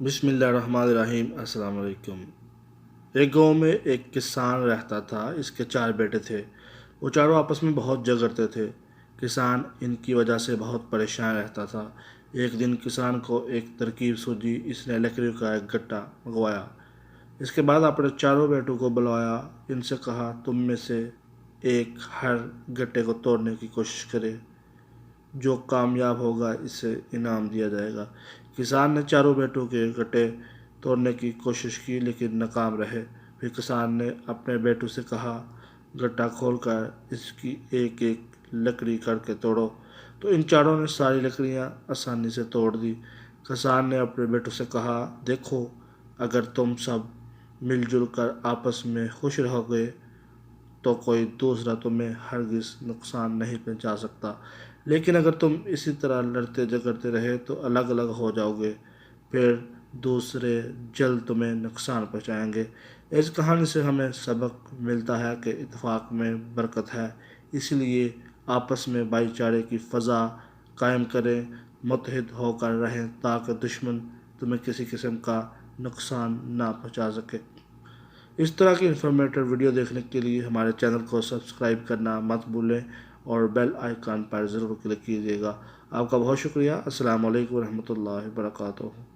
بسم اللہ الرحمن الرحیم۔ السلام علیکم۔ ایک گاؤں میں ایک کسان رہتا تھا۔ اس کے 4 بیٹے تھے۔ وہ چاروں آپس میں بہت جھگڑتے تھے۔ کسان ان کی وجہ سے بہت پریشان رہتا تھا۔ ایک دن کسان کو ایک ترکیب سوجی۔ اس نے لکڑی کا ایک گٹا منگوایا۔ اس کے بعد اپنے چاروں بیٹوں کو بلوایا۔ ان سے کہا، تم میں سے ایک ہر گٹے کو توڑنے کی کوشش کرے۔ جو کامیاب ہوگا اسے انعام دیا جائے گا۔ کسان نے چاروں بیٹوں کے گٹے توڑنے کی کوشش کی لیکن ناکام رہے۔ پھر کسان نے اپنے بیٹوں سے کہا، گٹا کھول کر اس کی ایک ایک لکڑی کر کے توڑو۔ تو ان چاروں نے ساری لکڑیاں آسانی سے توڑ دی۔ کسان نے اپنے بیٹوں سے کہا، دیکھو، اگر تم سب مل جل کر آپس میں خوش رہو گے تو کوئی دوسرا تمہیں ہرگز نقصان نہیں پہنچا سکتا، لیکن اگر تم اسی طرح لڑتے جھگڑتے رہے تو الگ الگ ہو جاؤ گے، پھر دوسرے جلد تمہیں نقصان پہنچائیں گے۔ اس کہانی سے ہمیں سبق ملتا ہے کہ اتفاق میں برکت ہے، اس لیے آپس میں بھائی چارے کی فضا قائم کریں، متحد ہو کر رہیں تاکہ دشمن تمہیں کسی قسم کا نقصان نہ پہنچا سکے۔ اس طرح کی انفارمیٹیو ویڈیو دیکھنے کے لیے ہمارے چینل کو سبسکرائب کرنا مت بھولیں اور بیل آئیکن پر ضرور کلک کیجیے گا۔ آپ کا بہت شکریہ۔ السلام علیکم ورحمۃ اللہ وبرکاتہ۔